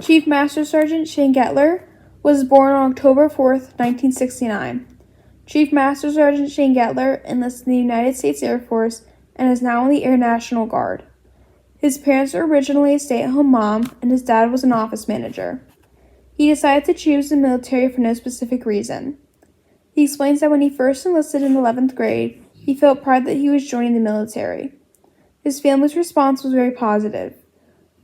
Chief Master Sergeant Shane Gettler was born on October 4th, 1969. Chief Master Sergeant Shane Gettler enlisted in the United States Air Force and is now in the Air National Guard. His parents were originally a stay-at-home mom, and his dad was an office manager. He decided to choose the military for no specific reason. He explains that when he first enlisted in 11th grade, he felt proud that he was joining the military. His family's response was very positive.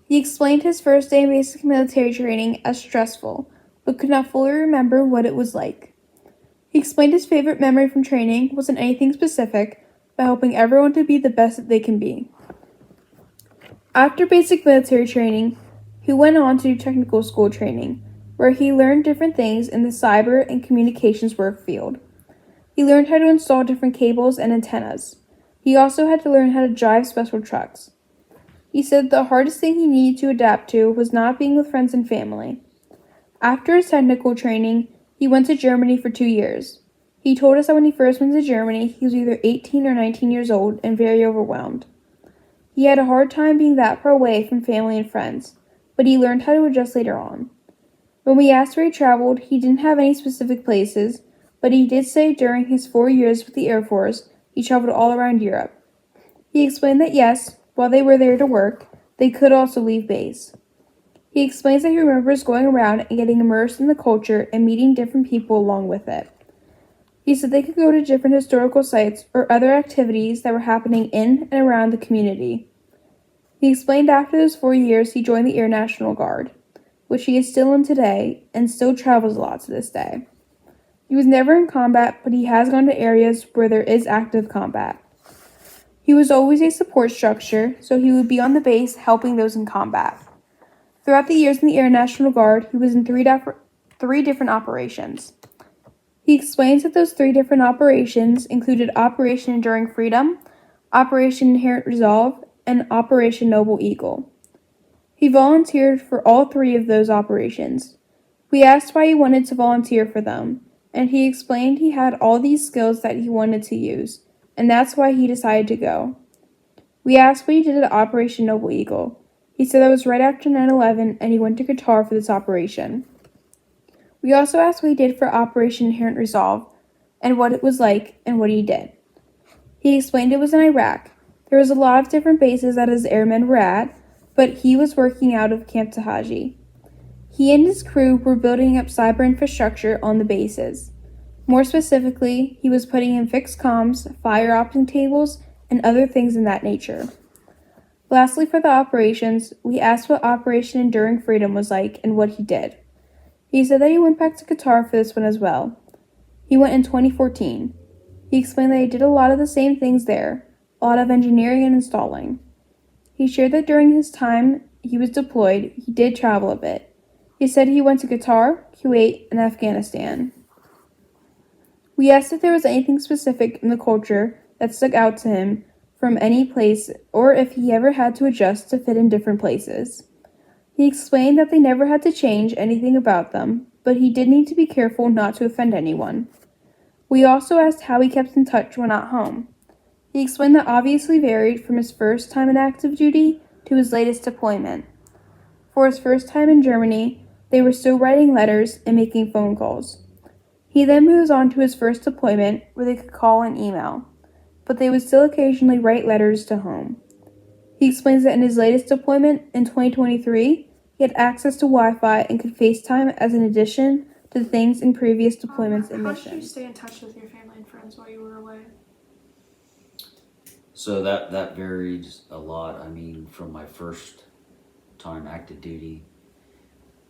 He explained his first day in basic military training as stressful, but could not fully remember what it was like. He explained his favorite memory from training wasn't anything specific, but helping everyone to be the best that they can be. After basic military training, he went on to do technical school training, where he learned different things in the cyber and communications work field. He learned how to install different cables and antennas. He also had to learn how to drive special trucks. He said the hardest thing he needed to adapt to was not being with friends and family. After his technical training, he went to Germany for 2 years. He told us that when he first went to Germany, he was either 18 or 19 years old and very overwhelmed. He had a hard time being that far away from family and friends, but he learned how to adjust later on. When we asked where he traveled, he didn't have any specific places, but he did say during his 4 years with the Air Force, he traveled all around Europe. He explained that yes, while they were there to work, they could also leave base. He explains that he remembers going around and getting immersed in the culture and meeting different people along with it. He said they could go to different historical sites or other activities that were happening in and around the community. He explained after those 4 years he joined the Air National Guard, which he is still in today and still travels a lot to this day. He was never in combat, but he has gone to areas where there is active combat. He was always a support structure, so he would be on the base helping those in combat. Throughout the years in the Air National Guard, he was in three different operations. He explains that those 3 different operations included Operation Enduring Freedom, Operation Inherent Resolve, and Operation Noble Eagle. He volunteered for all 3 of those operations. We asked why he wanted to volunteer for them, and he explained he had all these skills that he wanted to use, and that's why he decided to go. We asked what he did at Operation Noble Eagle. He said that was right after 9/11, and he went to Qatar for this operation. We also asked what he did for Operation Inherent Resolve, and what it was like, and what he did. He explained it was in Iraq. There was a lot of different bases that his airmen were at, but he was working out of Camp Tahaji. He and his crew were building up cyber infrastructure on the bases. More specifically, he was putting in fixed comms, fire optic tables, and other things in that nature. Lastly, for the operations, we asked what Operation Enduring Freedom was like and what he did. He said that he went back to Qatar for this one as well. He went in 2014. He explained that he did a lot of the same things there, a lot of engineering and installing. He shared that during his time he was deployed, he did travel a bit. He said he went to Qatar, Kuwait, and Afghanistan. We asked if there was anything specific in the culture that stuck out to him from any place, or if he ever had to adjust to fit in different places. He explained that they never had to change anything about them, but he did need to be careful not to offend anyone. We also asked how he kept in touch when not home. He explained that obviously varied from his first time in active duty to his latest deployment. For his first time in Germany, they were still writing letters and making phone calls. He then moves on to his first deployment where they could call and email, but they would still occasionally write letters to home. He explains that in his latest deployment in 2023, he had access to Wi-Fi and could FaceTime as an addition to the things in previous deployments and missions. How did you stay in touch with your family and friends while you were away? So that varied a lot. I mean, from my first time active duty,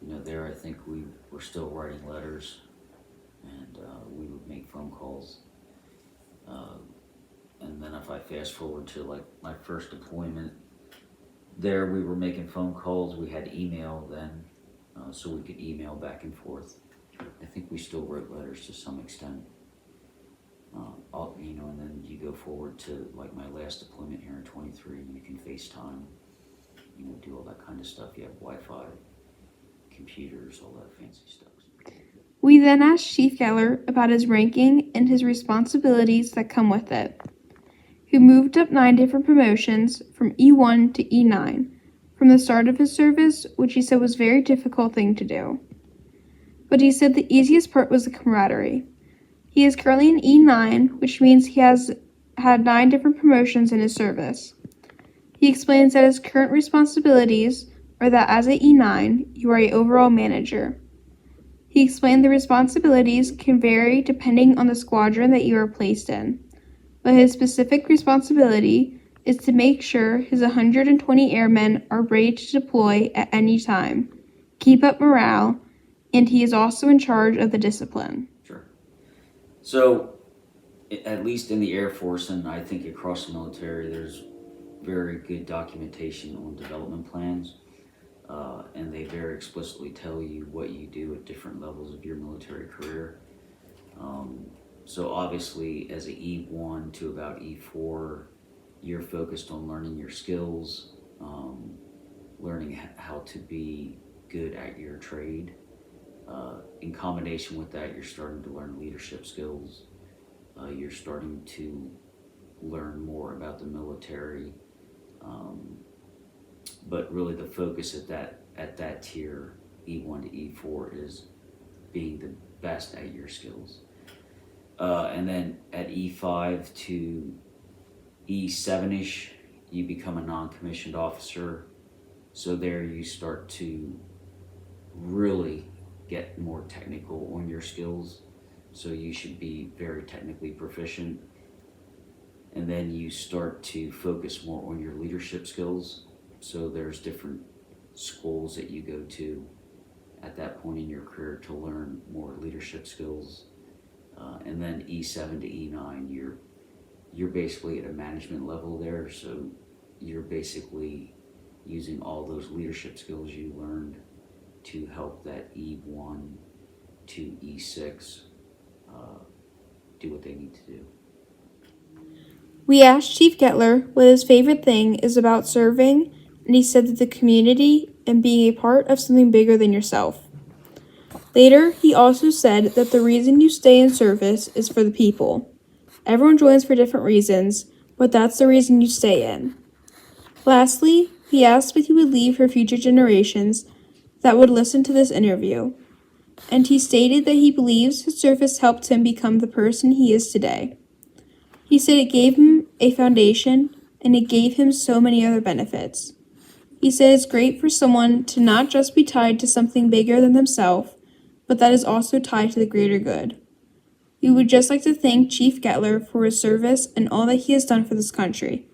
there I think we were still writing letters, and we would make phone calls. And then if I fast forward to like my first deployment, there we were making phone calls. We had email then, so we could email back and forth. I think we still wrote letters to some extent. And then you go forward to like my last deployment here in 23, you can FaceTime, do all that kind of stuff. You have Wi-Fi, computers, all that fancy stuff. We then asked Chief Gettler about his ranking and his responsibilities that come with it. He moved up 9 different promotions from E1 to E9, from from the start of his service, which he said was a very difficult thing to do. But he said the easiest part was the camaraderie. He is currently an E9, which means he has had 9 different promotions in his service. He explains that his current responsibilities are that as a E9, you are an overall manager. He explained the responsibilities can vary depending on the squadron that you are placed in, but his specific responsibility is to make sure his 120 airmen are ready to deploy at any time, keep up morale, and he is also in charge of the discipline. Sure. So, at least in the Air Force, and I think across the military, there's very good documentation on development plans, and they very explicitly tell you what you do at different levels of your military career. So obviously, as a E1 to about E4, you're focused on learning your skills, learning how to be good at your trade. In combination with that, you're starting to learn leadership skills. You're starting to learn more about the military. But really the focus at that tier, E1 to E4, is being the best at your skills. And then at E5 to E7-ish, you become a non-commissioned officer. So there you start to really get more technical on your skills. So you should be very technically proficient. And then you start to focus more on your leadership skills. So there's different schools that you go to at that point in your career to learn more leadership skills. And then E7 to E9, you're basically at a management level there. So you're basically using all those leadership skills you learned to help that E1 to E6 do what they need to do. We asked Chief Gettler what his favorite thing is about serving, and he said that the community and being a part of something bigger than yourself. Later, he also said that the reason you stay in service is for the people. Everyone joins for different reasons, but that's the reason you stay in. Lastly, he asked what he would leave for future generations that would listen to this interview, and he stated that he believes his service helped him become the person he is today. He said it gave him a foundation, and it gave him so many other benefits. He said it's great for someone to not just be tied to something bigger than themselves, but that is also tied to the greater good. We would just like to thank Chief Gettler for his service and all that he has done for this country.